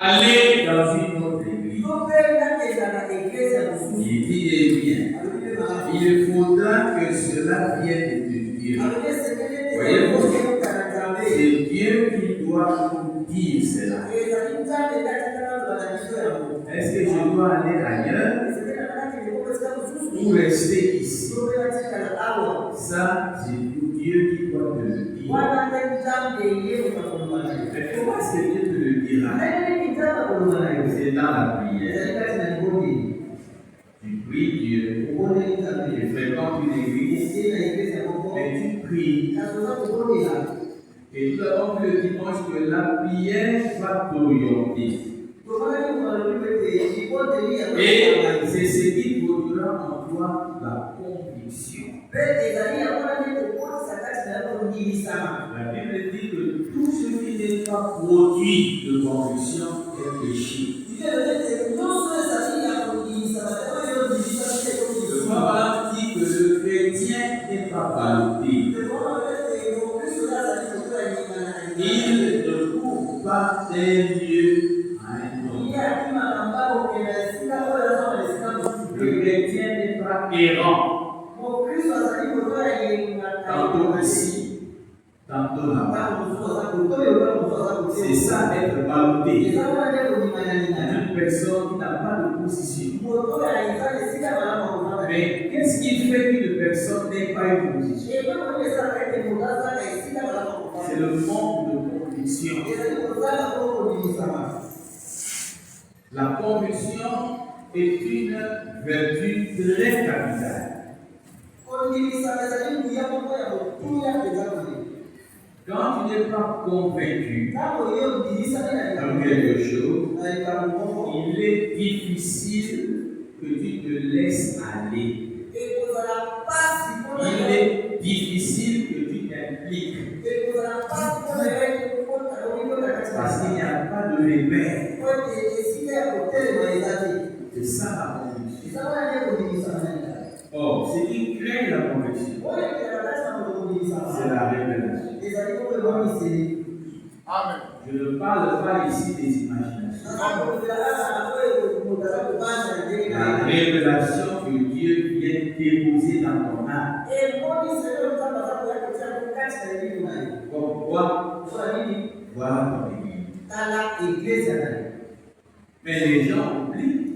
aller dans une autre église. Il dit eh bien, il faudra que cela vienne de Dieu. Voyez-vous, c'est Dieu qui doit nous dire cela. Est-ce que je dois aller ailleurs ou rester ici? Ça, c'est Dieu qui doit te le dire. Mais comment est-ce que Dieu te le dira? C'est dans la prière. Tu pries Dieu, tu fréquentes une église, et tu pries. Et nous avons vu le dimanche que la prière va t'orienter. Et c'est ce qui produira en toi la conviction. La Bible dit que tout ce qui n'est pas produit de conviction est péché. Le Papa dit que le chrétien n'est pas ballotté. Il ne court pas d'un lieu à un autre. Le chrétien n'est pas errant. Tantôt ici, tantôt là-bas. C'est ça être ballotté. Une personne qui n'a pas de position. Mais qu'est-ce qui fait qu'une personne n'ait pas une position? C'est le manque de conviction. La conviction est une vertu très capitale. Quand tu n'es pas convaincu de quelque chose, il est difficile que tu te laisses aller. Il est difficile que tu t'impliques. Parce qu'il n'y a pas de repère. C'est ça la conviction. Or, ce qui crée la conviction, c'est la révélation. Amen. Je ne parle pas ici des imaginations. La révélation que Dieu vient déposer dans ton âme. Comme quoi? Voilà ton église. Mais les gens oublient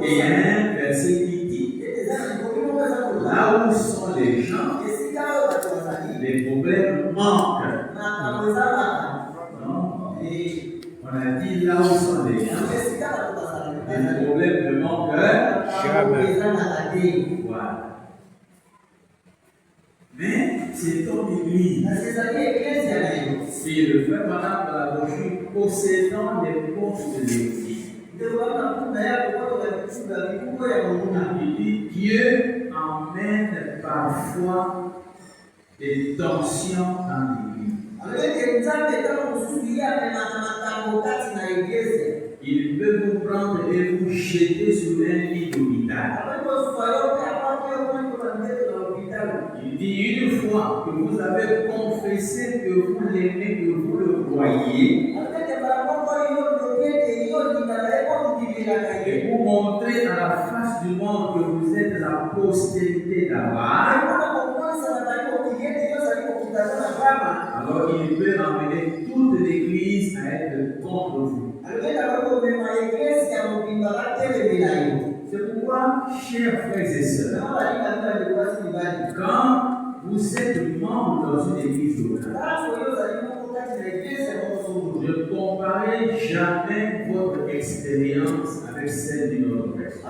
qu'il y a un verset qui dit: là où sont les gens, les problèmes manquent. Non. Et on a dit là où sont les gens, les problèmes ne manquent jamais. Voilà. Mais c'est ton église. Et le frère Madame de la brochure possédant les portes de l'église. Il dit Dieu emmène parfois des tensions dans l'église. Il peut vous prendre et vous jeter sur un lit d'hôpital. Il dit une fois que vous avez confessé que vous l'aimez, que vous le voyez, et vous montrez à la face du monde que vous êtes la postérité d'Abraham, alors il peut amener toute l'église à être contre vous. C'est pourquoi, chers frères et sœurs, quand vous êtes membre dans une église locale, ne comparez jamais votre expérience avec celle d'une autre personne.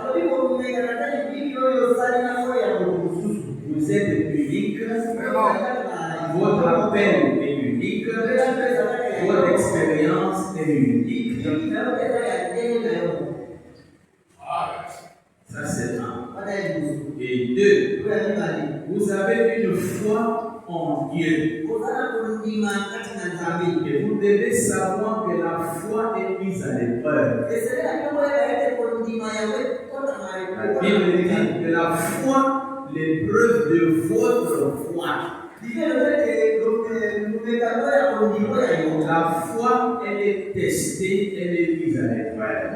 Vous êtes unique, votre appel est unique, votre expérience est unique. Ça c'est un. Et deux, vous avez une foi en Dieu. Et vous devez savoir que la foi est mise à l'épreuve. La Bible dit que la foi, l'épreuve de votre foi. La foi, elle est testée, elle est mise à l'épreuve.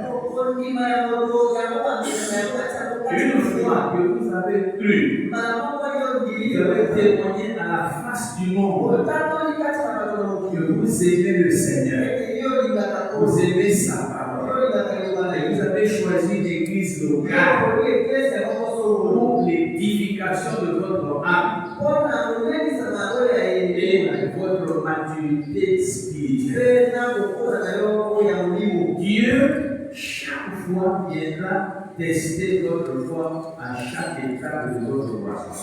Une fois que vous avez cru, vous avez témoigné à la face du monde que vous aimez le Seigneur, vous aimez sa parole, et vous avez choisi l'église locale pour l'édification de votre âme et votre maturité spirituelle. Dieu, chaque fois, viendra tester votre foi à chaque étape de votre croissance.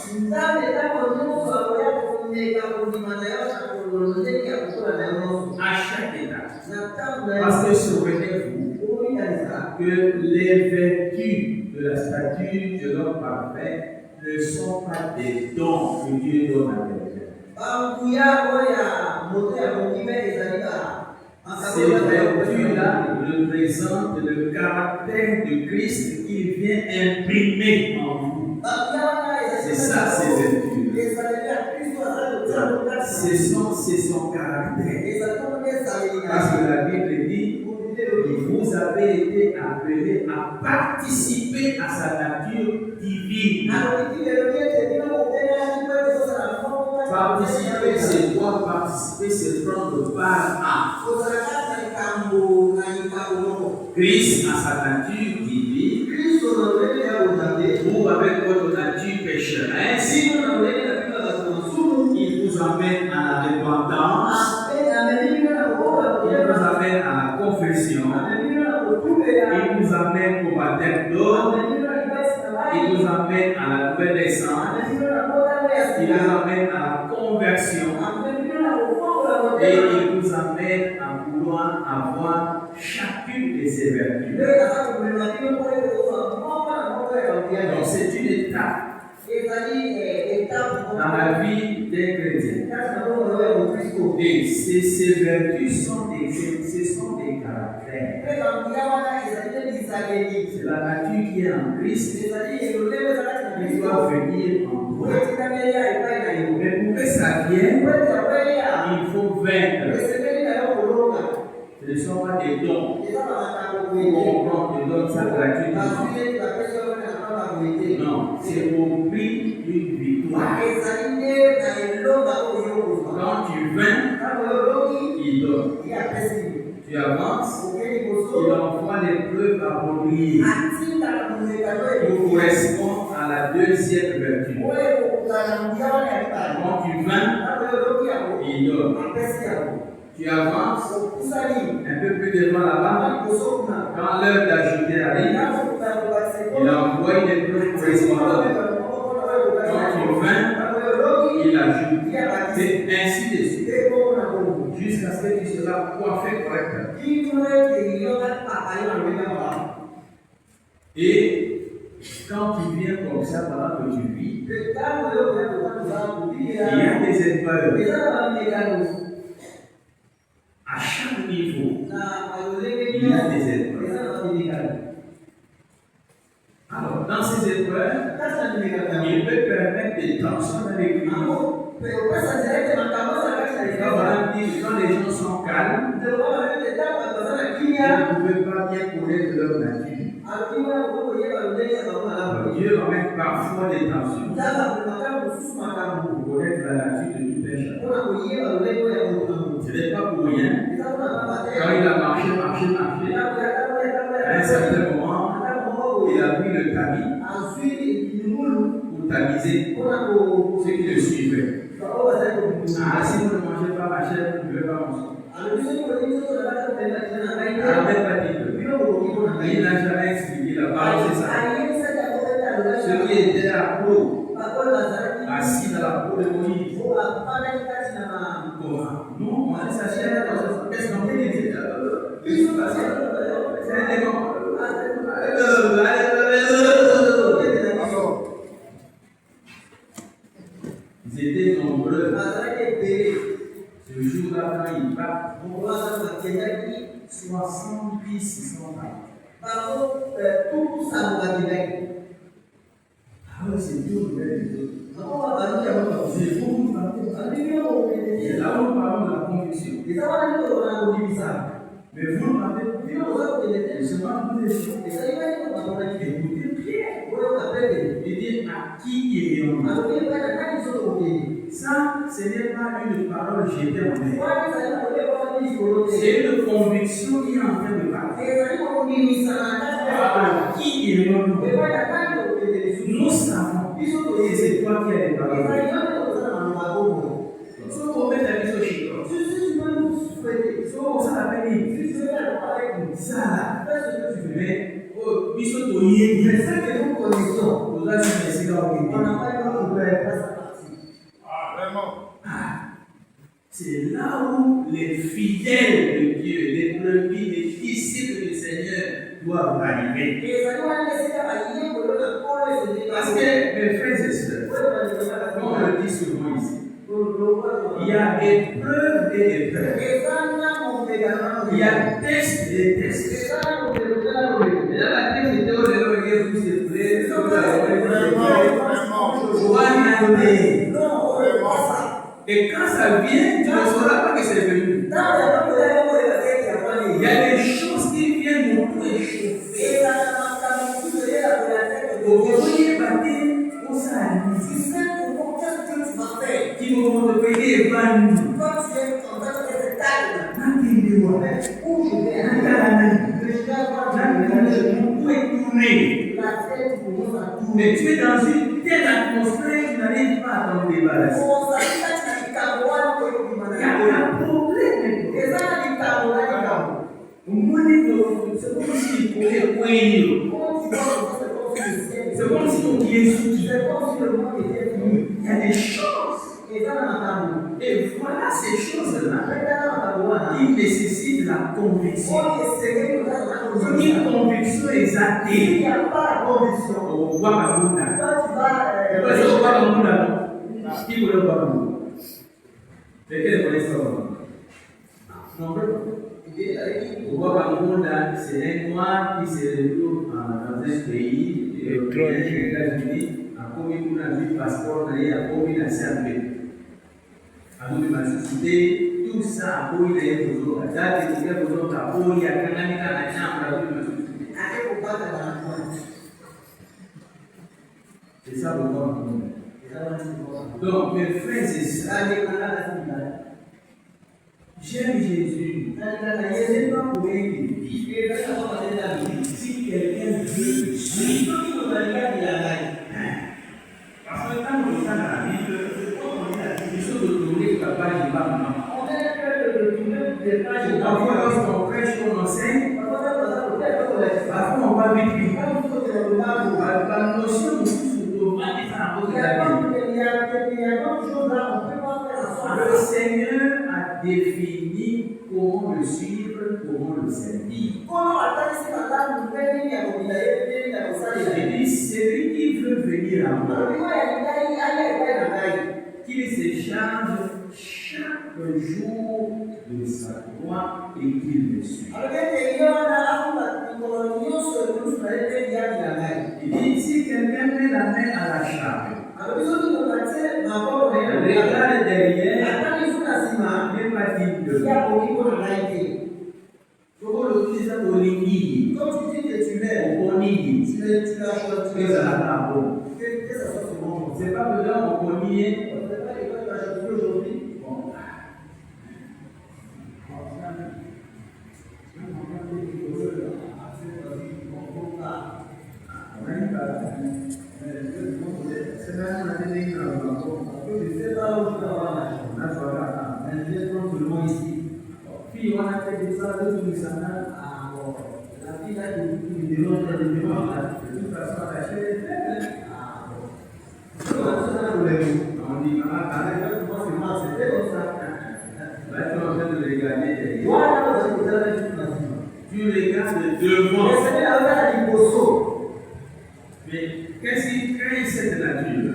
À chaque étape. Parce que souvenez-vous que les vertus de la statue de l'homme parfait ne sont pas des dons que Dieu donne à quelqu'un. Ces vertus-là représentent le caractère de Christ qu'il vient imprimer en vous. C'est ça, ces vertus. C'est son caractère. Parce que la Bible dit, vous avez été appelés à participer à sa nature divine. Participer, c'est quoi? Participer, c'est prendre part à. Christ a sa nature divine. Vous, avec votre nature pécheresse, il vous amène à la repentance. Il vous amène à la confession. Il vous amène au baptême d'eau. Il vous amène à la nouvelle naissance. Il vous amène à la conversion. Et il vous amène à vouloir avoir chacune de ces vertus. Donc c'est une étape dans la vie des chrétiens. Et ces vertus sont des caractères. C'est la nature qui est en Christ qui doit venir en toi. Mais pour que ça vienne, il faut vaincre. Ce ne sont pas des dons. On te donne ça gratuitement. Non, c'est au prix d'une victoire. Quand tu vains, il donne. Tu avances, il envoie l'épreuve à briller pour correspondre à la deuxième vertu. Quand tu vains, il donne. Tu avances un peu plus devant là-bas. Quand l'heure d'ajouter arrive, il envoie une épreuve correspondante. Quand tu vains, il ajoute. C'est ainsi de suite. Jusqu'à ce que tu seras coiffé correctement. Et quand tu viens comme ça pendant que tu vis, il y a des épreuves. À chaque niveau, il y a des épreuves. Alors, dans ces épreuves, il peut permettre des tensions dans l'église. Quand les gens sont calmes, vous ne pouvez pas bien connaître leur nature. Dieu amène parfois des tensions pour connaître la nature de tout péché. Ce n'est pas pour rien. Quand il a marché, à un certain moment, il a pris le tamis pour tamiser ceux qui le suivaient. Ah, si vous ne mangez pas ma chair, vous ne pouvez pas manger. Il n'a jamais expliqué la parole, c'est ça. Ceux qui étaient à Pau, assis dans la peau de Moïse. Non, manger sa chair, qu'est-ce qu'on peut dire? C'est un démon. Ils étaient nombreux. Ce jour-là, quand ils partent, 70 sont là. Ah ouais, c'est dur de mettre les autres. C'est beaucoup de parler. Et là, nous parlons de la conviction. Mais vous parlez de ce pas vous écoutez Pierre. Il dit à qui irions-nous? Ça, ce n'est pas une parole jetée en l'air. C'est une conviction qui est en train de parler. À qui irions-nous? Nous savons que c'est toi qui as les paroles. Si vous mettez la mise au chiffre, si vous ça l'appelle, ça là, mais biso toyé, mais ça que nous connaissons, nous avons essayé d'organiser. On n'a pas eu notre partie. Ah, vraiment. C'est là où les fidèles de Dieu, les brebis, les disciples du Seigneur doivent arriver. Parce que, mes frères et sœurs, comme on le dit souvent ici, il y a épreuve et épreuve. Il y a test et test. Déjà, la test était au délai où vous se plaît. Et quand ça vient, tu ne sauras pas que c'est venu. Il y a des choses qui viennent nous réchauffer. Au premier baptême, on s'aligne. Qui vont te payer vanne. Où je vais mais tu es dans une telle atmosphère que tu n'arrives pas à t'en débarrasser. Il y a un problème. C'est comme si il pouvait courir. C'est comme si on y est sous. Il y a des choses. Et voilà ces choses-là qui nécessitent la conviction. Une conviction exaltée. Il n'y a pas la conviction. Au Ouagamunda. Au Ouagamunda, qui voulait Ouagamunda? C'est quel volet ça? Non, au Ouagamunda, c'est un noir qui se retrouve dans un pays, les États-Unis, a commis un passeport, a commis un CAP. A nous de tout ça, a commis les besoins, a date de les besoins, a commis à Canada, à la chambre, c'est ça le monde. Donc, mes frères et sœurs, j'aime Jésus. Ce n'est pas pour lui qui dit. Si quelqu'un veut le suivre, parce que quand on regarde la Bible, il faut retourner la page de Bama. Parfois, lorsqu'on prêche, on enseigne, parfois on va vite vite. La notion de tout va être à cause de la Bible. Le Seigneur a défini comment le suivre, comment le servir. Il dit, celui qui veut venir à moi, qu'il se charge chaque jour de sa croix et qu'il me suive. Il dit, si quelqu'un met la main à la charge, regarde derrière, n'est pas digne de comme tu dis que tu l'aimes, tu l'as choisi, c'est pas besoin de cogner. Aujourd'hui. Bon. Puis on a fait des salles de la fille là qui de toute façon attachée les faibles. On dit, c'était comme ça. Là, tu es en train de regarder derrière. Tu regardes devant. Mais qu'est-ce qui crée cette nature?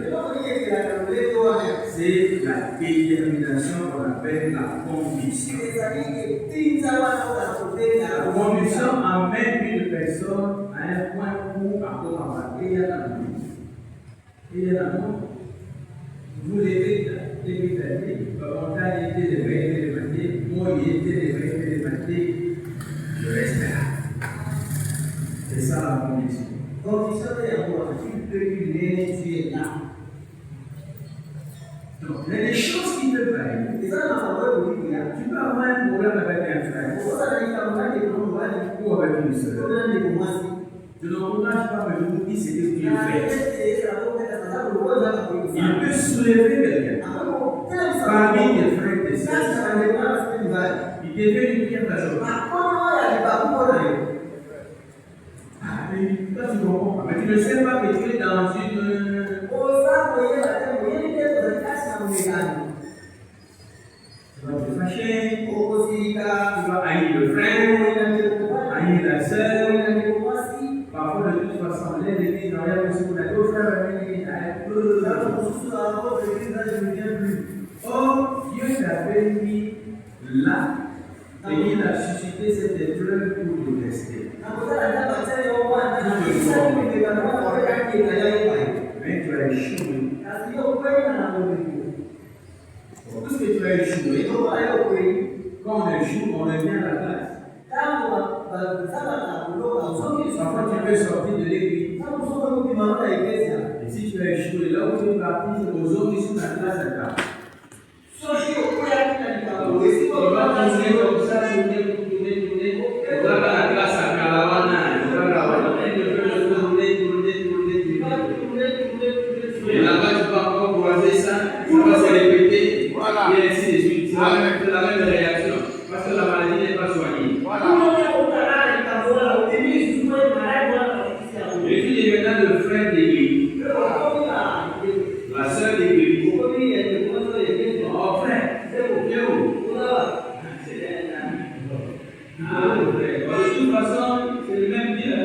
C'est la détermination qu'on appelle la conviction. La conviction amène une personne à un point où, à comment il y a la vie. Évidemment, vous l'évitez, quand on a été les moi il était les je reste là. C'est ça la condition. Condition est avoir, tu peux l'aider, tu es là. Donc, il y a des choses qui peuvent arriver. Et ça, tu peux avoir un problème avec un frère. Ou avec une soeur. Je n'encourage pas, mais je vous dis ce que Dieu fait. Il peut soulever quelqu'un. Parmi tes frères et tes sœurs. Il devait lui dire la chose. Mais toi, tu comprends pas. Mais tu ne sais pas que tu es dans une. Tu vas te fâcher. Tu vas haïr le frère. Haïr la sœur. Parfois, de toute façon, l'Église n'a rien reçu pour la deux frères. Or, Dieu t'avait mis là et il a suscité cette épreuve pour te tester. Mais tu as échoué. Puisque tu as échoué, quand on échoue, on revient à la classe. Parfois, tu peux sortir de l'église. Et si tu as échoué, là où tu es parti, c'est aux autres qui sont dans la classe à table. Tu vas continuer comme ça, tourner. Tu vas dans la classe à Calawana. Et là-bas, tu vas encore croiser ça, ça va se répéter, et ainsi de suite. Tu vas faire la même réaction, parce que la maladie n'est pas soignée. Et tu es maintenant le frère d'église, la sœur d'église. Oh frère, viens où? De toute façon, c'est le même Dieu.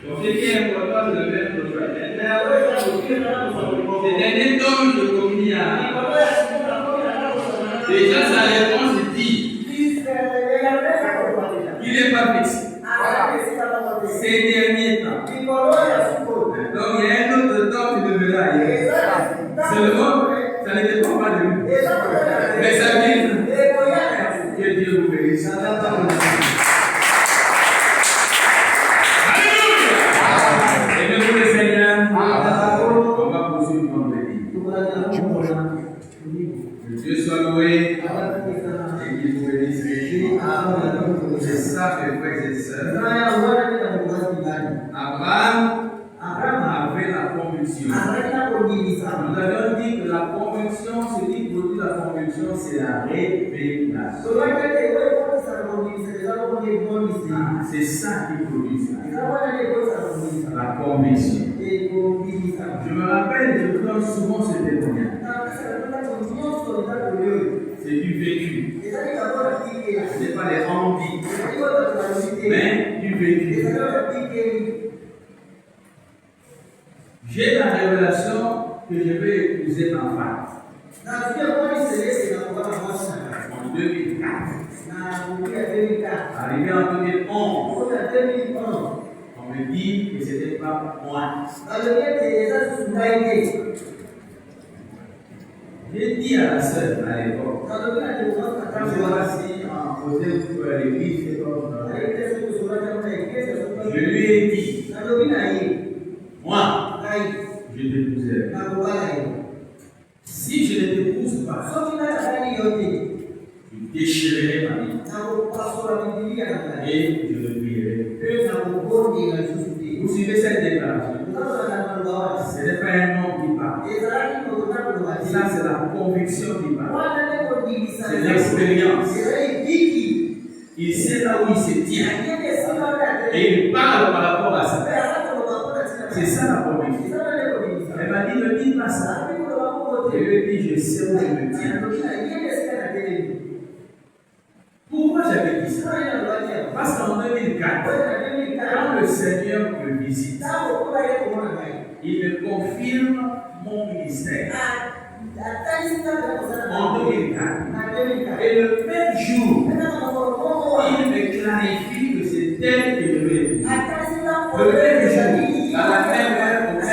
Donc, ce qui est important, c'est le même prophète. Ces derniers temps, je communie à. Déjà, sa réponse dit qu'il n'est pas fixé. Ces derniers temps. Donc, il y a un autre temps qui deviendra ailleurs. Seulement, ça ne dépend pas de lui. Mais ça vient. Que Dieu vous bénisse. On va poursuivre vendredi. Que Dieu soit loué et qu'il vous bénisse richement. C'est ça, mes frères et sœurs. Abraham avait la conviction. Nous avions dit que la conviction, ce qui produit la conviction, c'est la révélation. C'est ça qui produit ça. La conviction. Je me rappelle, je vous donne souvent ce témoignage. C'est du vécu. Ce n'est pas des envies, mais du vécu. J'ai la révélation que je vais épouser ma femme. En 2004. Arrivé en 2011. On me dit que ce n'était pas moi. J'ai dit à la sœur à l'époque, je sais pas si en posait pour l'église, je lui ai dit, moi, je t'épouserai. Si je ne t'épouse pas, je déchirerai ma vie et je le prierai. Vous suivez cette déclaration? Ce n'est pas un homme qui parle. Ça, c'est la conviction qui parle. C'est l'expérience. Il sait là où il se tient. Et il parle par rapport à ça. C'est ça la conviction. Elle m'a dit, ne dis pas ça. Je lui ai dit, je sais où je me tiens. Pourquoi j'avais dit ça? Parce qu'en 2004, quand le Seigneur me visite, il me confirme mon ministère. En 2004. Et le même jour, il me clarifie que c'est elle que je vais épouser. Le même jour, à la même heure,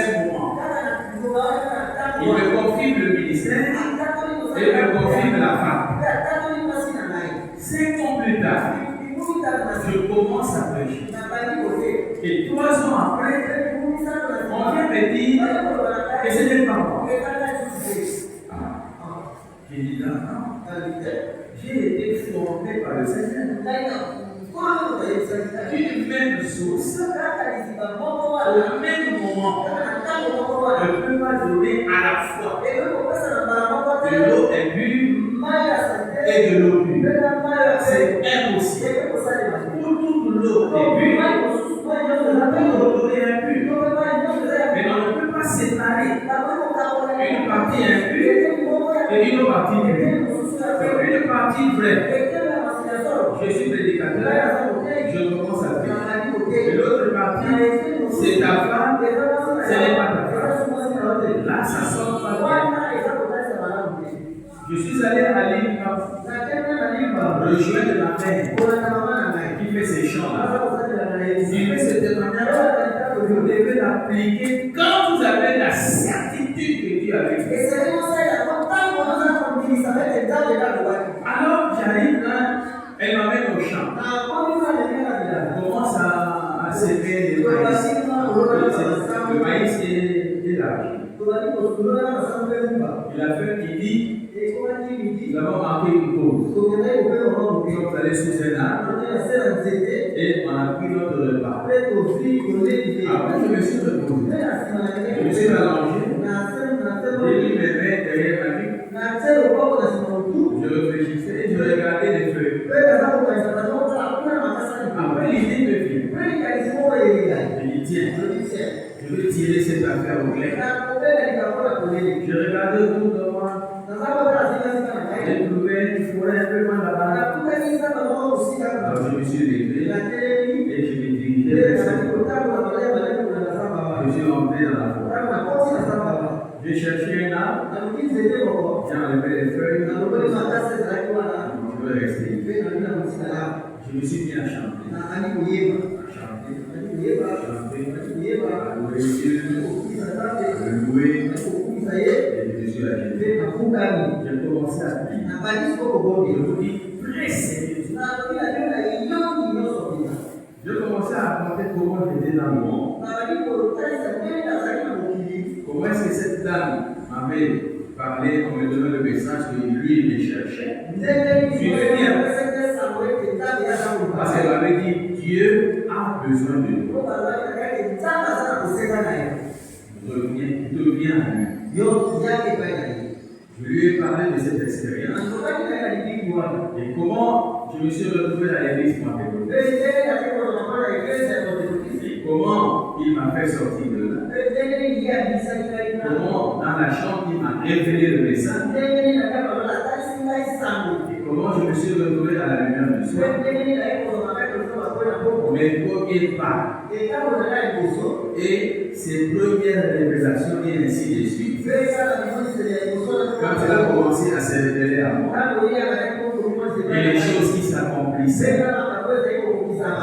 je commence à prêcher. Et 3 ans après, on vient me dire que ce n'est pas moi. J'ai dit non, j'ai été formé par le Seigneur. Une même source, au même moment, ne peut pas donner à la fois de l'eau impure et de l'eau pure. C'est impossible. Pour toute l'eau impure, l'eau est impure. Mais on ne peut pas séparer une partie impure et une partie pure. Une partie vraie. Je suis prédicateur, je commence à dire. Et l'autre partie, c'est ta femme, ce n'est pas ta femme. Là, ça sort pas bien. Je suis allé à l'île rejoindre ma mère qui fait ces chants-là. Il fait ce témoignage, vous devez l'appliquer quand vous avez la certitude que Dieu a avec vous. Alors j'arrive là, elle m'amène au champ. On commence à s'aimer les maïs. Le maïs est large. Il a fait, il dit, nous avons marqué une pause. Nous sommes allés sous un arbre et on a pris notre repas. Après, je me suis reposé. Je me suis allongé. J'ai mis mes mains derrière ma nuque. Je réfléchissais et je regardais les feuilles. Après, l'idée me vient. Je dis, tiens, je vais tirer cette affaire au clair. Je regardais autour de moi. J'ai trouvé une forêt un peu loin là-bas. Alors je me suis levé et je me dirigeais vers cette forêt. Je suis rentré dans la forêt. J'ai cherché un arbre. J'ai enlevé les feuilles. Je veux rester. Je me suis mis à chanter. Louer. Et je suis agité. J'ai commencé à prier. Je vous dis, très sérieusement. Je commençais à raconter comment j'étais dans le monde. Comment est-ce que cette dame m'avait parlé, on me donnait le message que lui, il me cherchait. Je vais bien. Parce qu'elle m'avait dit, Dieu a besoin de nous. Deviens à lui. Je lui ai parlé de cette expérience. Et comment je me suis retrouvé à l'église pentecôtiste. Et comment il m'a fait sortir de là. Comment dans la chambre il m'a révélé le message. Et comment je me suis retrouvé à la lumière du soir. Mes premiers pas. Et ses premières révélations et ainsi de suite. Quand elle a commencé à se révéler à moi, et les choses qui s'accomplissaient,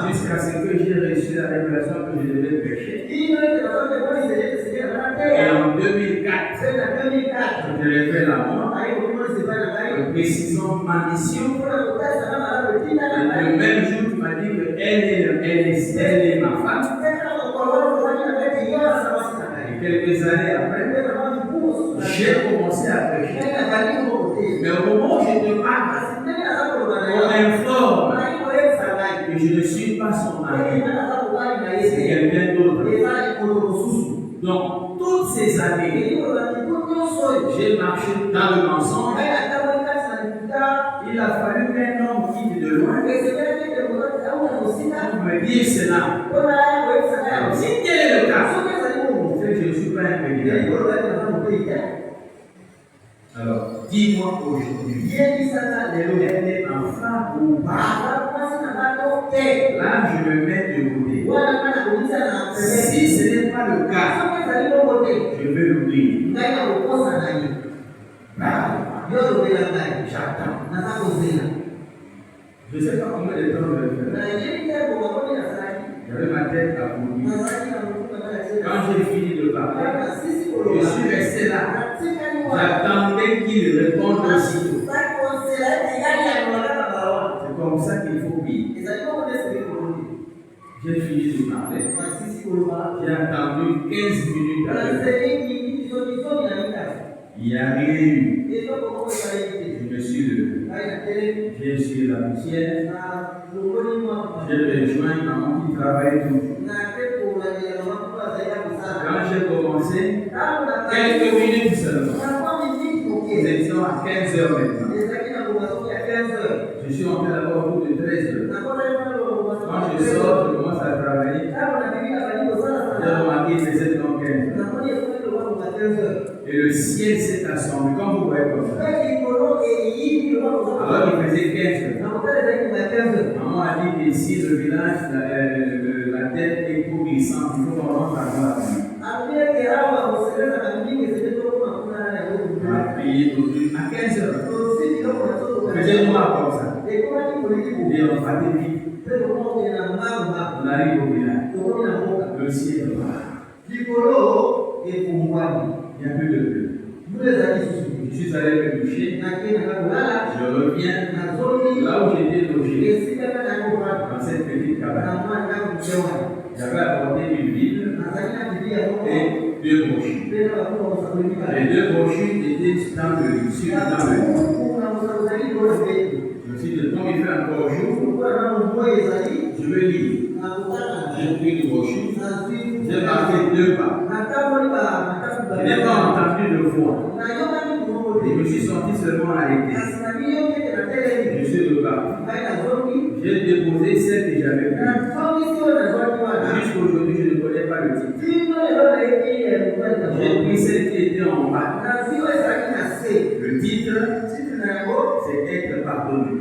jusqu'à ce que j'ai reçu la révélation que je devais pécher. Et en 2004, je l'ai fait la mort, précisons ma mission. Et le même jour, tu m'as dit qu'elle est ma femme. Et quelques années après, j'ai commencé à prêcher. Mais au moment où je te parle, on m'informe que je ne suis pas son mari. C'est quelqu'un d'autre. Donc, toutes ces années, j'ai marché dans le mensonge. Il a fallu qu'un homme quitte de loin pour me dire cela. Alors, si tel est le cas, c'est que je ne suis pas un prédicateur. Alors, dis-moi aujourd'hui, elle est en femme ou pas? Là, je me mets de côté. Si ce n'est pas le cas, je vais l'oublier. J'attends. Je ne sais pas combien de temps je vais faire. J'avais ma tête à bouger. Quand j'ai fini de parler, je suis resté là. J'attendais qu'il réponde aussitôt. C'est comme ça qu'il faut vivre. J'ai fini de parler. J'ai attendu 15 minutes après. Il n'y a rien eu. Je me suis levé. J'ai essuyé la poussière. J'ai rejoint maman qui travaille toujours. Quand j'ai commencé, quelques minutes seulement. Nous étions à 15h maintenant. Je suis entré là-bas au bout de 13h. Quand je sors, je commence à travailler. J'ai remarqué que c'était dans 15h. Et le ciel s'est assemblé. Quand vous voyez comme ça. Alors il faisait 15h. Maman a dit qu'ici, le village, la terre est trop glissante. Il faut vraiment savoir la pluie. On a prié à 15h. Faisez-moi comme ça. Et on va vite. On arrive au village. Le ciel est noir. Il n'y a plus de pluie. Je suis allé me coucher. Je reviens là où j'étais logé. Dans cette petite cabane. J'avais apporté du vide et 2 brochures. Les 2 brochures étaient dans le lit. Je me suis dit, comme il fait encore jour, je vais lire. J'ai pris une brochure. J'ai marqué 2 pas. Je n'ai pas entendu de voix. Et je me suis senti seulement arrêté. Je suis reparti. J'ai déposé celle que j'avais prise. Jusqu'aujourd'hui, je ne connais pas le titre. J'ai pris celle qui était en bas. Le titre, c'est être pardonné.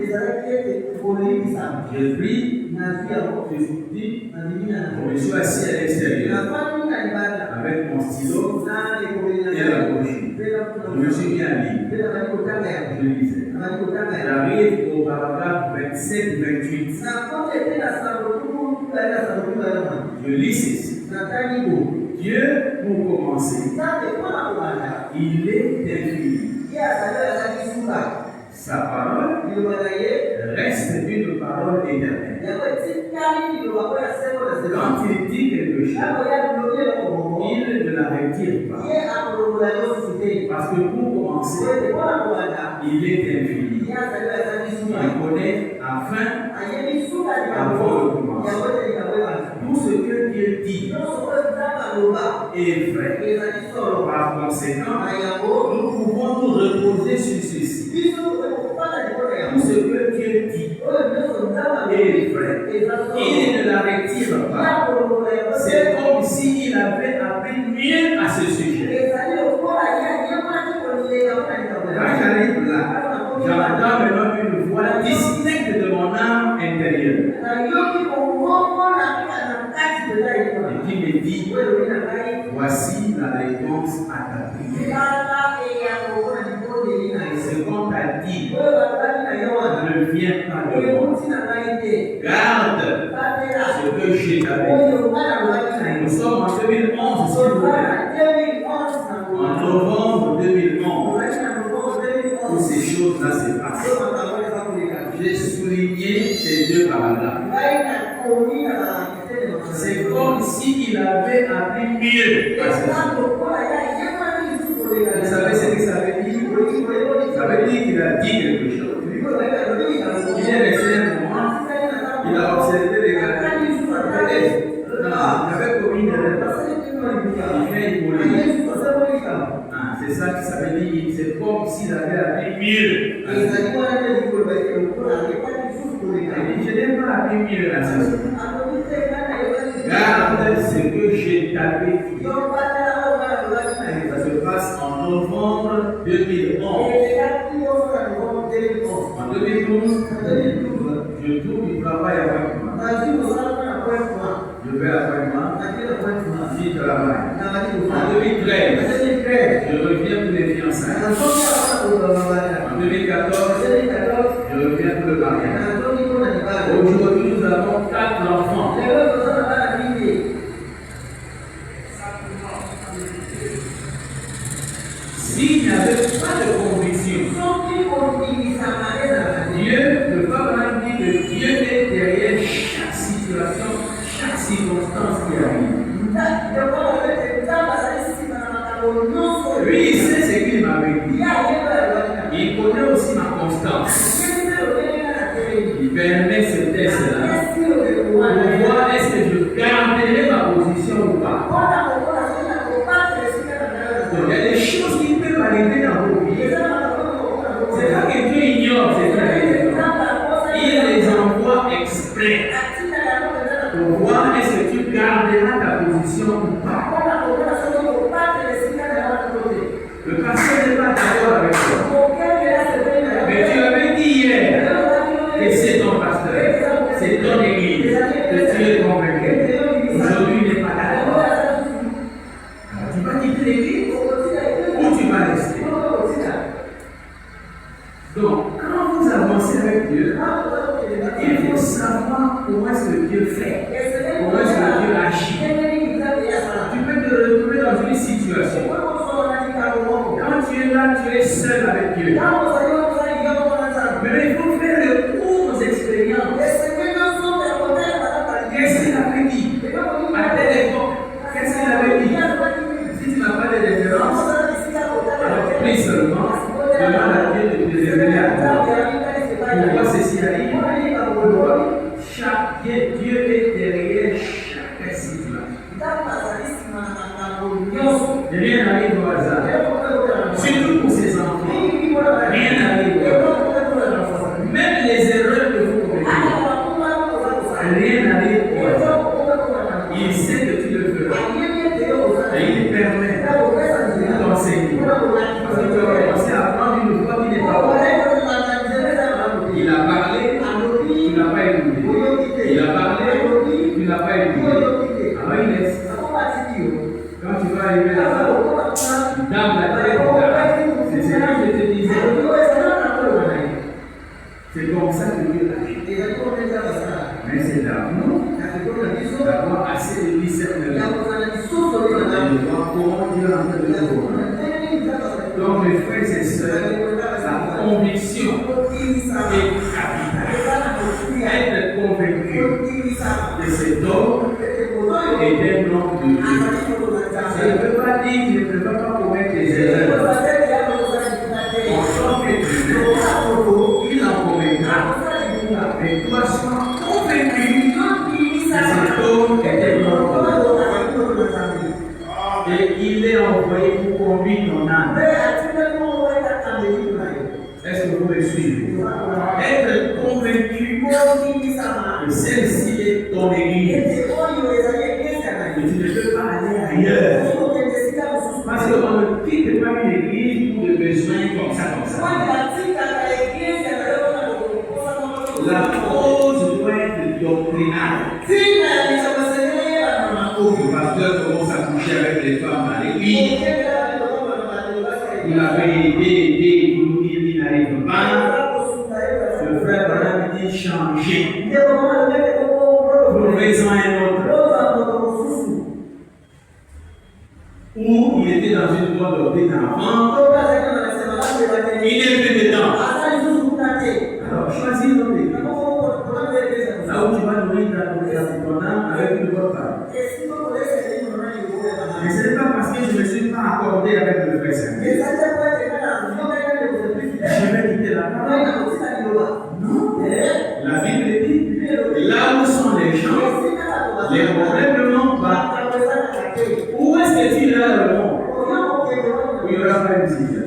J'ai pris, je me suis assis à l'extérieur avec mon stylo et la brochure. Je me suis mis à lire. Je lisais. J'arrive au paragraphe 27-28. Je lis ceci. Dieu, pour commencer, il est infini. Sa parole reste une parole éternelle. Quand il dit quelque chose, il ne la retire pas. Parce que pour commencer, il est infini. Il connaît afin avant le commencement. Tout ce que Dieu dit est vrai. Par conséquent, nous pouvons nous reposer sur ceci. Tout ce que Dieu dit est vrai. Il ne la retire pas. C'est comme s'il avait appris mieux à ce sujet. Quand j'arrive là, j'entends maintenant une voix distincte de mon âme intérieure. Et qui me dit, voici la réponse à ta prière. Ce qu'on t'a dit ne vient pas de moi. Garde ce que j'ai t'avais dit. Nous sommes en 2011, s'il vous plaît. En novembre 2011, où ces choses-là se passent. J'ai souligné ces 2 paragraphes. C'est comme s'il avait appris mieux. Vous savez ce que ça veut dire? Ça veut dire qu'il a dit quelque chose. Il est resté un moment, il a observé les gars. Il avait commis une erreur. Il fait une police. C'est ça que ça veut dire. C'est comme s'il avait appris mieux. Je n'ai pas appris mieux à ce sujet. Garde ce que je t'avais dit. Ça se passe en novembre 2011. En 2012, je trouve du travail avec moi. Je vais avec moi. J'y travaille. En 2013, je reviens pour les fiançailles. En 2014, je reviens pour le mariage. Aujourd'hui, nous avons 4 enfants. S'il n'y avait pas de conviction, Dieu, le Papa dit que Dieu est derrière chaque situation, chaque circonstances qui arrivent. Lui, il sait ce qu'il m'avait dit. Il connaît aussi ma constance. Il permet ce test-là pour voir est-ce que je garderai ma position ou pas. Donc, il y a des choses qui peuvent arriver dans vos vies. C'est pas que Dieu ignore ces choses. Il les envoie exprès pour voir est-ce que tu garderas ta position ou pas. Le pasteur n'est pas d'accord avec toi. Mais tu avais dit hier que c'est ton pasteur, c'est ton église, que tu es convaincu. Aujourd'hui, il n'est pas d'accord. Alors, tu vas quitter l'église ou tu vas rester? Donc, quand vous avancez avec Dieu, il faut savoir comment est-ce que Dieu fait, comment est-ce que Dieu agit. Tu peux te retrouver dans une situation. Quand tu es là, tu es seul avec Dieu. Mais il faut faire de courtes expériences. Qu'est-ce qu'il avait dit? À telle époque, qu'est-ce qu'il avait dit? Si tu n'as pas de référence, alors prie seulement, demande à Dieu de te révéler à toi. Pourquoi ceci arrive? Dieu est derrière chaque situation. Rien n'arrive au hasard. Surtout pour ses enfants. Rien n'arrive au hasard. Même les erreurs que vous commettez, rien n'arrive au hasard. Il sait que tu le feras. Et il permet de t'enseigner. Parce que tu as commencé à apprendre une fois qu'il n'est pas bon. Il a parlé, tu n'as pas écouté. Il a parlé, tu n'as pas écouté. Alors il laisse. Quand tu vas arriver là-bas, dans la tête, c'est ce que je te disais. C'est comme ça que Dieu agit. Mais c'est d'amour, d'avoir assez de discernement. De voir comment Dieu est en train de faire. Donc mes frères et sœurs, la conviction est capitale. Être convaincu de cet homme et d'un homme de Dieu. Ça ne veut pas dire qu'il ne peut pas commettre des erreurs. En tant que Dieu, il en commettra. Mais toi, sois convaincu que cet homme est un homme de Dieu. Et il est envoyé pour conduire ton âme. Est-ce que vous me suivez? Être convaincu que celle-ci est ton église. Que tu ne peux pas aller ailleurs. Parce qu'on ne quitte pas une église pour des besoins comme ça, comme ça. La cause doit être doctrinale. Le pasteur commence à coucher avec les femmes dans l'église. Il avait aidé, il n'arrive pas. Le frère Branham dit changer. Trouvez-en un autre. Ou il était dans une bonne doctrine avant. Il est plus dedans. Alors choisis une autre église. Là où tu vas nourrir ton âme avec une bonne parole. Mais ce n'est pas parce que je ne me suis pas accordé avec le frère Samuel. Je vais quitter la parole. Non. La Bible dit, là où sont les gens, les problèmes ne manquent pas. Où est-ce que tu iras le monde? Où il n'y aura pas de visite.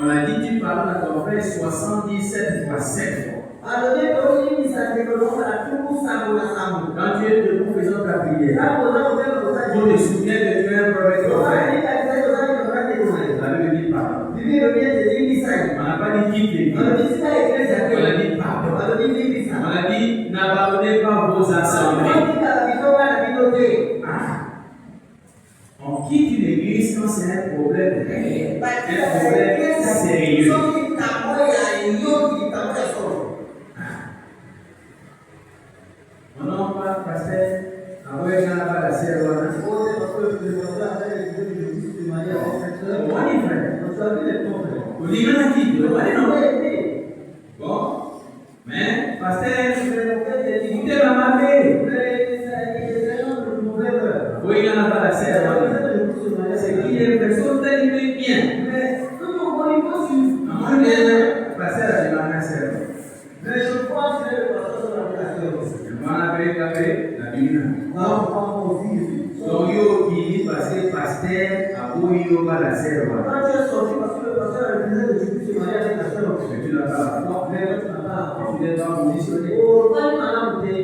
On a dit, tu parles à ton frère 77 fois 7 fois. Quand tu es debout faisant ta prière, tu te souviens que tu es un prophète de frère. La Bible dit pardon. On n'a pas dit quitte l'église. On a dit pardon. On a dit n'abandonnez pas vos assemblées. On quitte une église quand c'est un problème réel, un problème sérieux. On n'a pas passé avec un passé à bon, mais pasteur, écoutez ma mamie. la Bible. Donc, yo, il dit parce que pasteur a beau yo va la serve. Quand tu es sorti parce que le pasteur a refusé de se marier avec la sœur. Mais tu n'as pas la foi. Mais tu n'as pas la foi. Tu n'es pas positionné. Oh, quand tu m'as monté.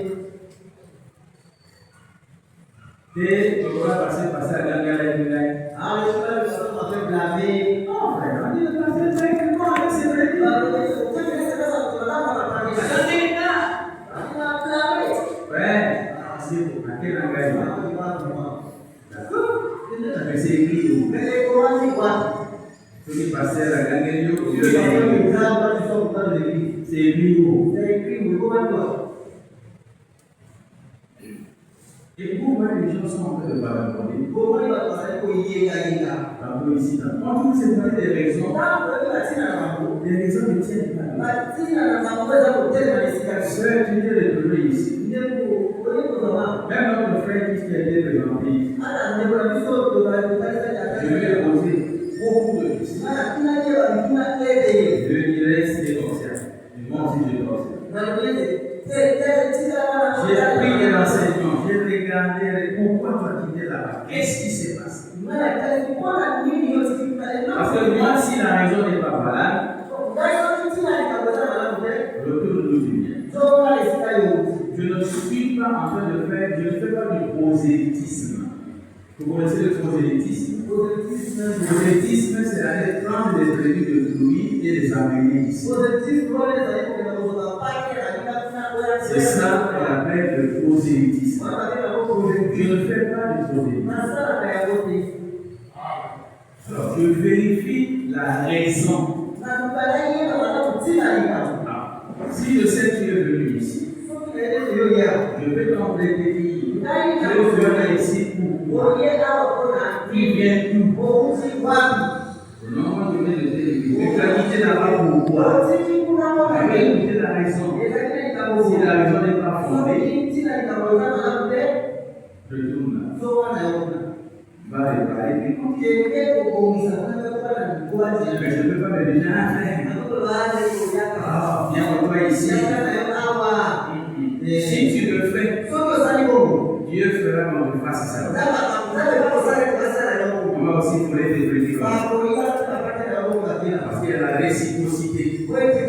Et tu vas passer à la Gangala. Ah, le pasteur m'a fait blâmer. Non, frère, on dit le pasteur c'est vrai. C'est vrai. Ouais, c'est pour quel engagement? D'accord. Mais c'est écrit où? Celui qui passait à la Gangala, c'est écrit où? Et pourquoi les gens sont en train de vagabonder? Ici, quand vous séparez des raisons, les raisons ne tiennent pas. Frère, tu viens de trouver ici. Même notre frère qui a été présenté ici. Je vais poser beaucoup de questions. Je dirais si c'est observé. Du moins si je l'observe. J'ai pris des renseignements, j'ai regardé pourquoi tu as quitté là-bas. Qu'est-ce qui s'est passé? Parce que moi, si la raison n'est pas valable, retourne d'où tu viens. Je ne suis pas en train de faire, je ne fais pas du prosélytisme. Vous connaissez le prosélytisme? Le prosélytisme, c'est aller prendre des tribus de Louis et les amener ici. C'est ça qu'on appelle le prosélytisme. Je ne fais pas du prosélytisme. Alors, je vérifie la raison. Si je sais que tu es venu ici, je vais t'embêter dire, je ferai ici pour qui vient d'où? Non, moi je viens de téléviser. Je vais quitter là-bas pourquoi? Je vais écouter la raison. Si la raison n'est pas fondée, je tourne là. Va réparer, mais je ne peux pas me dire, viens on va ici. Si tu le fais, Dieu fera qu'on te fasse ça. On va aussi voler des petits comme ça. Parce qu'il y a la réciprocité. Pour éviter.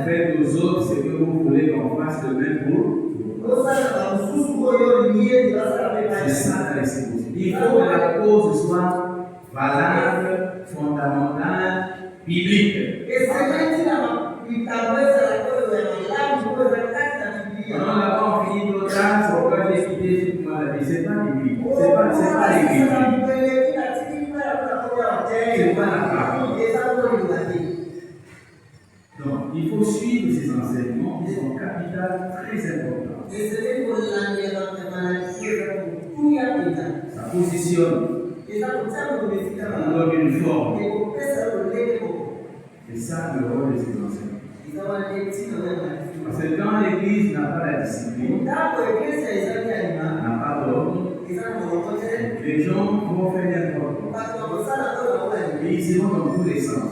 Faites aux autres ce que vous voulez qu'on fasse de même pour vous. C'est ça la réciprocité. Il faut que la cause soit valable, fondamentale, biblique. On n'a pas fini d'autres temps, pourquoi j'ai quitté cette maladie? C'est pas biblique. C'est pas l'écriture. C'est pas la parole. Donc, il faut suivre ces enseignements qui sont capitales, très importants. Ça positionne. Ça donne une forme. C'est ça le rôle de ces enseignements. Parce que quand l'Église n'a pas la discipline, n'a pas d'ordre, les gens vont faire n'importe quoi. Et ils iront dans tous les sens. Et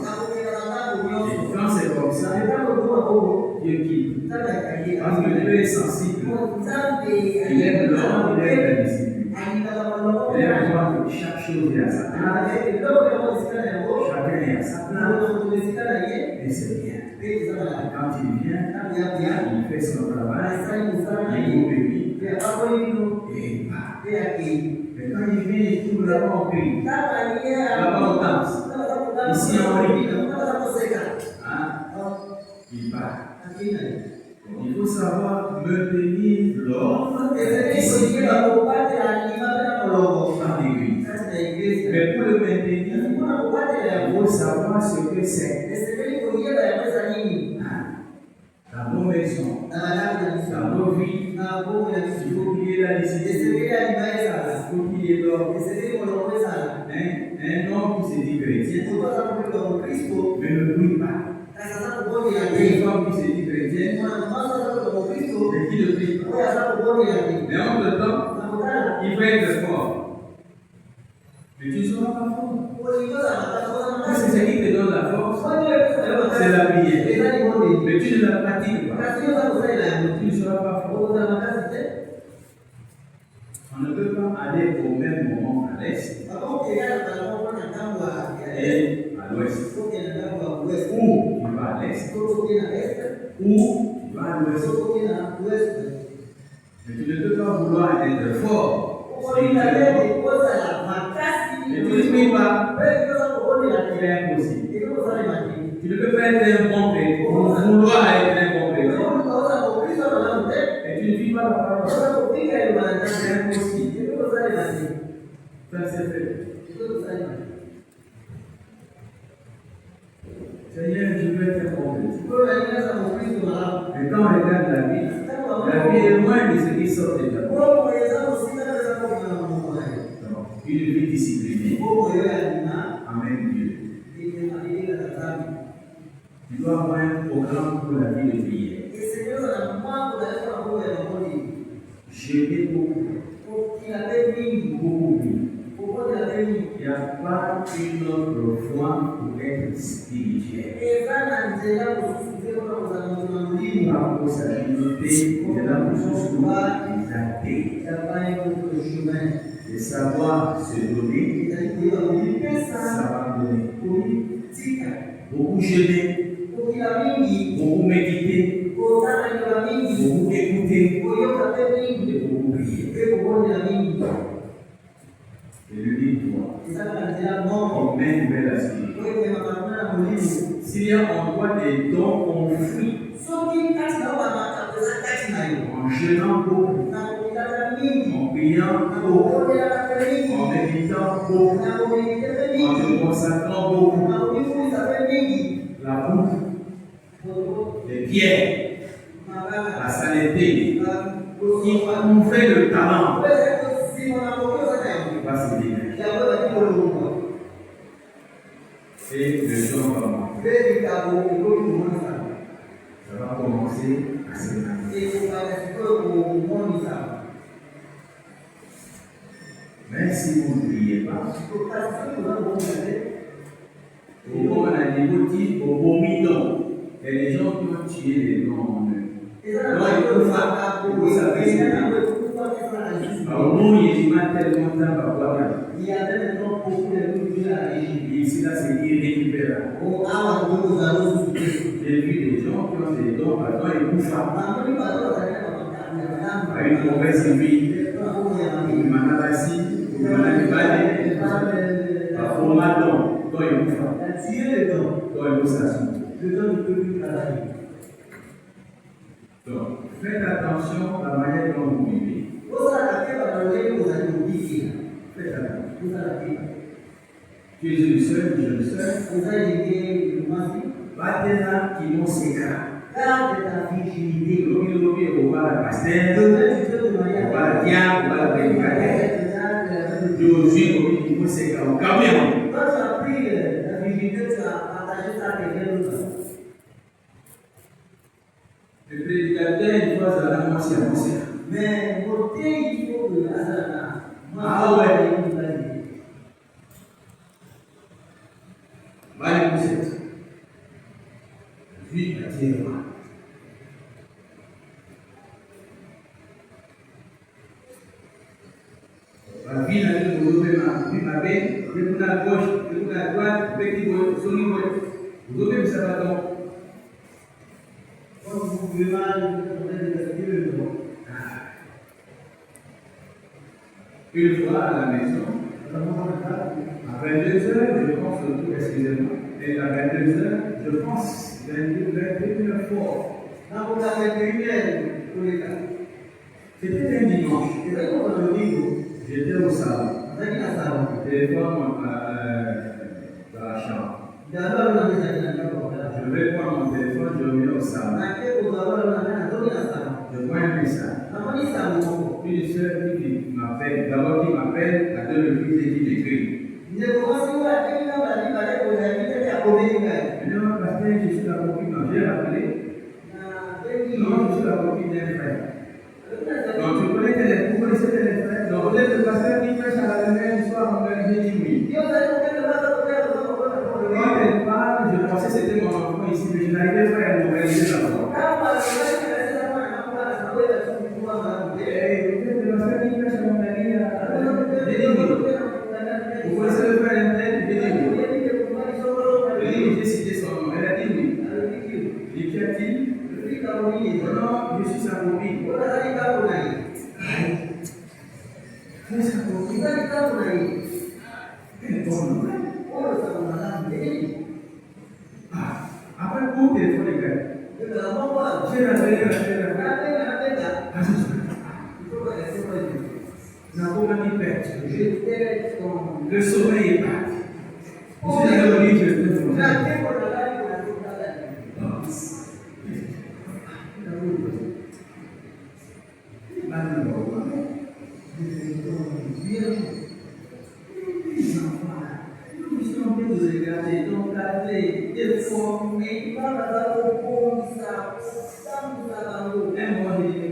quand c'est comme ça, Dieu quitte. Parce que Dieu est sensible. Il aime l'ordre, il aime la discipline. Il aime voir que chaque chose est à sa place. Chacun est à sa place. Et c'est bien. Quand il vient, il fait son travail, il vous bénit, et il part. Mais quand il vient, il trouve là-bas on crie, là-bas on danse, ici on rit, il part. Il faut savoir maintenir l'ordre et la discipline dans l'église. Mais pour le maintenir, il faut savoir ce que c'est. Dans nos maisons, dans nos vies, il faut qu'il y ait la discipline, il faut qu'il y ait l'ordre. Un homme qui se dit chrétien, mais ne prie pas. Une femme qui se dit chrétienne, mais qui ne prie pas. Mais en même temps, il faut être fort. Mais tu ne seras pas fort. Parce que c'est qui te donne la force, c'est la prière. Mais tu ne la pratiques pas. Tu ne seras pas fort. On ne peut pas aller au même moment à l'est et à l'ouest. Ou tu vas à l'est, ou tu vas à l'ouest. Mais tu ne peux pas vouloir être fort. Et tu ne pries pas. C'est impossible. Tu ne peux pas être un bon chrétien. Vouloir être un bon chrétien. Et tu ne vis pas la parole. C'est impossible. Ça c'est fait. Seigneur, je veux être un bon chrétien. Et quand on regarde la vie est loin de ce qui sort de ta bouche. Une vie disciplinée amène Dieu. Tu dois avoir un programme pour la vie de prière. Jeûner beaucoup. Beaucoup. Il n'y a pas une autre voie pour être spirituel. Pas pour s'ajouter, c'est là pour se sauver les athées. Et savoir se donner, ça va donner. Beaucoup jeûner, beaucoup méditer, beaucoup écouter, et beaucoup prier. Et lui dit toi, il mène vers la spiritualité. S'il y a en toi des dons enfouis, en jeûnant beaucoup, en priant beaucoup, en méditant beaucoup, en te consacrant beaucoup, la bouffe, les pierres, la saleté, qui nous fait le talent, va se dégager. Et le jour va monter. Ça va commencer à se passer. Mais si vous ne priez pas, et comme on a dit, au beau midon, il y a des gens qui ont tué les noms en eux. Vous savez, c'est au nom il y a tellement de temps à voir. Ici, là, c'est irrécupérable. J'ai vu des gens qui ont des dons, pardon, et bouffent. Avec une mauvaise vie, une maladie, une maladie, un format don, dont il bouffent. Dont il bouffent. Donc, faites attention à la manière dont vous vivez. Faites attention. Tu es une seule, je le sais. Battez-la qui vont s'écarter. Garde ta virginité. L'obi au bas la pasteur, au bas la diable, au bas la prédicateur. Aujourd'hui, l'obi qui vont s'écarter. Au Cameroun. Quand tu as pris la virginité, tu as partagé ça avec quelqu'un d'autre. Le prédicateur, il faut ça la moitié. Mais côté, il faut que la ça. Ah ouais. Allez, vous êtes. Vie attirée. La vie n'a pas de ma belle, de la gauche, de la droite, petit boy, son niveau. Vous avez ça va donc. Quand vous pouvez mal, une fois à la maison, à 22h, je pense au tout, excusez-moi, et à 22h, je pense 21h fort. C'était un dimanche. J'étais au salon. Téléphone dans la chambre. Je vais prendre mon téléphone, je reviens au salon. Je vois un message. Une soeur qui m'appelle, d'abord qui m'appelle, la deuxième qui m'écrit. Non, parce que je suis la copine, j'ai appelé. Non, je suis la copine d'un frère. Donc tu connaissais les frères. Donc peut-être le pasteur qui prêche à la même soir, j'ai dit oui. Quand elle parle, je pensais que c'était mon enfant ici, mais je n'arrivais pas à le réaliser la foi. Vous connaissez le frère Nden? J'ai cité son nom. Elle a dit oui. Et qui a-t-il? Non, je suis sa copine. C'est sa copine. Elle est bonne. Après, pour téléphone, les gars. J'ai la nous avons mis perte. Le sommeil est parti. Je suis allé au lit, je vais te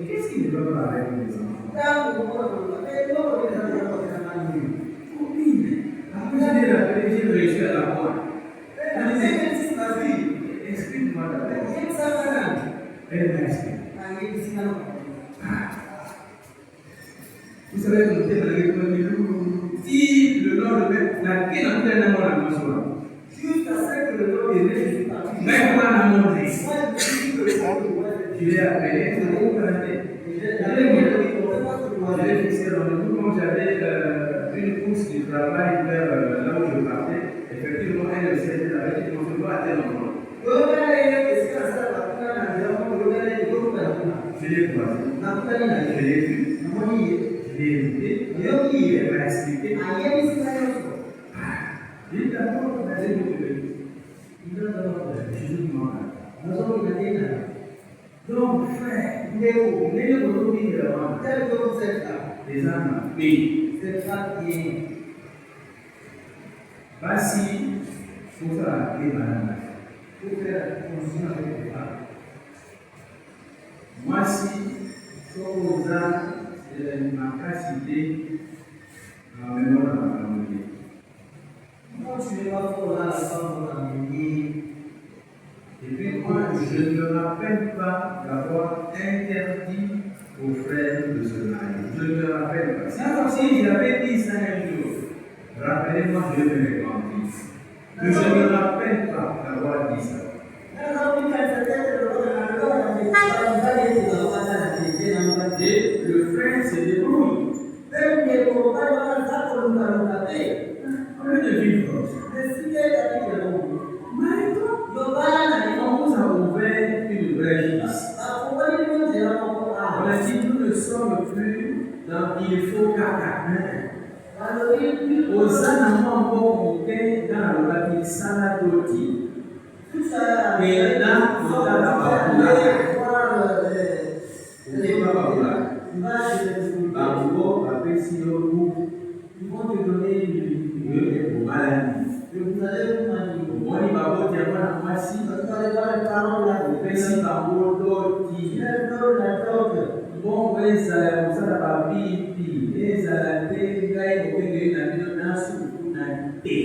qu'est-ce qui ne va pas avec les enfants? Après, j'ai réussi à la voir. Explique-moi d'abord. Elle m'a expliqué. Vous savez, nous sommes dans l'école. Si le lendemain, la quête n'a plus un amour à la maison, jusqu'à ce que le lendemain est parti, même pas la monter. Je l'ai appelé, je l'ai fixé dans le coup, comme j'avais une course du travail vers là où je partais. Effectivement, elle aussi était avec qui on se voit à tel endroit. Je l'ai croisé, je l'ai vu, je l'ai écouté, elle m'a expliqué. J'ai d'abord regardé mon bébé. Il a d'abord Jésus qui m'en donc, frère, les âmes, oui. Voici, pour faire les malades, pour faire conscience avec les femmes. Voici, aux âmes, c'est ma capacité à mémoire de ma famille. Moi, tu n'es pas pour la femme de la famille. Et puis moi, je ne me rappelle pas d'avoir interdit aux frères de se marier. Je ne me rappelle pas. Si j'avais dit ça un jour, rappelez-moi, je vais me repentir. Mais je ne me rappelle pas d'avoir dit ça. Et le frère se débrouille. On de vivre comme ça. On vous a ouvert une brèche ici. On a dit nous ne sommes plus dans il faut caca. Aux animaux encore montés dans la localité Saladoti. Et là, on a la Bango, Apexio, ils vont te donner une maladie. Vous allez vous manier. Bon, il va vous dire, moi, si vous allez voir les parents là, vous pensez par vos doti. Bon, vous allez vous allez pas pipi. Les allez gagner au pays de la ville dans ce thé.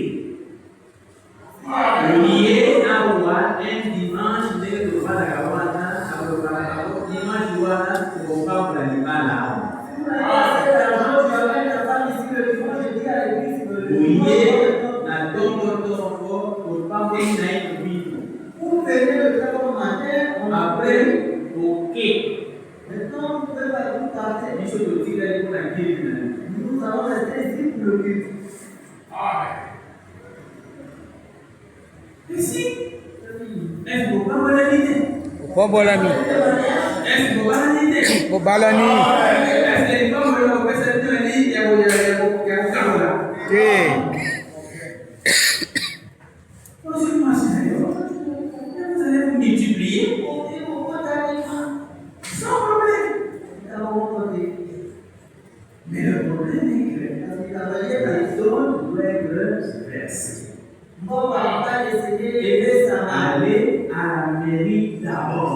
Lié à moi, un dimanche, dès que vous allez avoir dimanche, vous allez avoir l'animal là. Ouye, na dongo pour pas venir dans une vie. Pour venir le matin, après, ok. Maintenant, vous pouvez pas tout passer. Il faut que tu ailles pour la guérison. Nous allons rester ici pour le but. Ici, est-ce que vous avez l'idée? Pas bon ami. Est-ce que vous avez l'idée? Pas balani. Est-ce que vous avez l'idée? Vous allez vous multiplier sans problème. Mais le problème est que les zones doivent se verser. Et aller à la mairie d'abord.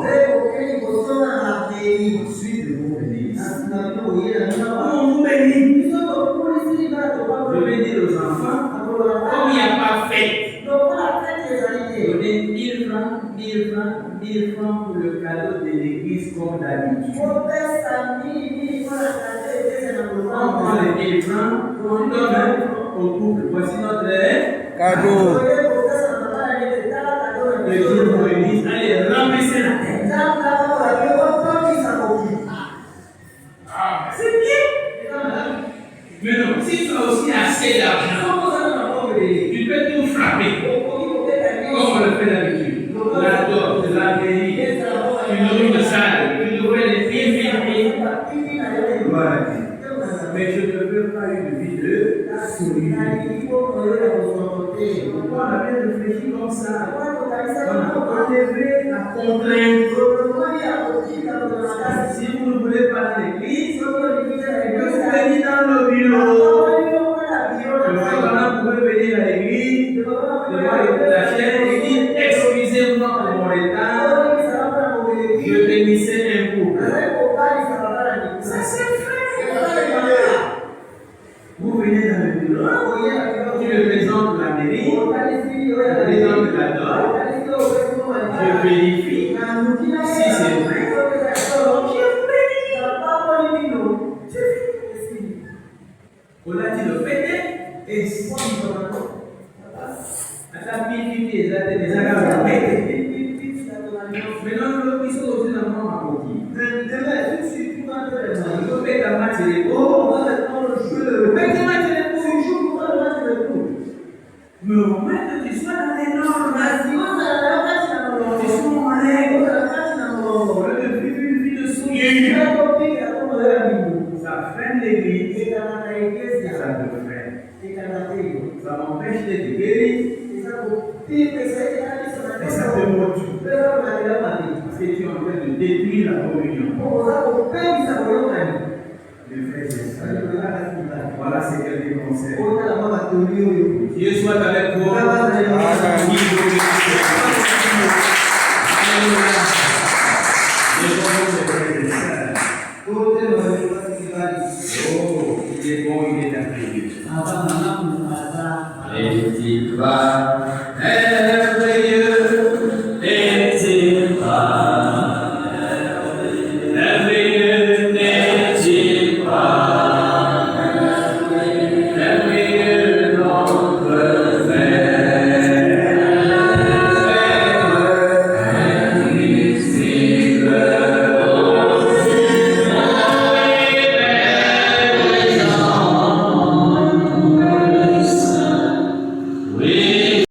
Ensuite, vous venez ici. On vous bénit. Je vais dire aux enfants, comme il n'y a pas fait, donnez 1000 francs, 1000 francs, 1000 francs pour le cadeau de l'église comme d'habitude. On prend les billets francs, on donne au couple. Voici notre cadeau. Le jour où l'église, allez, remplissez la tête. C'est bien. Mais non, si tu as aussi assez d'argent, tu peux tout frapper. Comme on le fait d'habitude. La dot, la mairie, tu loues une salle, tu loues les filles. Voilà. Mais je ne veux pas une vie de solitude. On a bien réfléchi comme ça. On a enlevé la contrainte. Si vous ne voulez pas à l'église, vous venez dans le bureau. Le parent pouvait venir à l'église, devant la chaîne et dire excusez-moi pour mon retard, je bénissais un couple. Ça c'est fait. Vous venez dans le bureau, tu me présentes la mairie, je présente la dot, je vérifie si c'est vrai. On a dit le fait et si à ta fille des agapes. Maintenant, nous qui sommes aussi dans le monde à coquille. Je fais ta match de l'épaule. Fais ta match de l'épaule. Mais au moins que tu sois dans les normes. Tu sois en règle. Le vie de souillure. Ça freine l'église. Ça te freine. Ça m'empêche d'être guéri. Et ça te motive. Parce que tu es en train de détruire la communion. Les frères et sœurs, voilà ces quelques conseils. Dieu soit avec vous. Alléluia.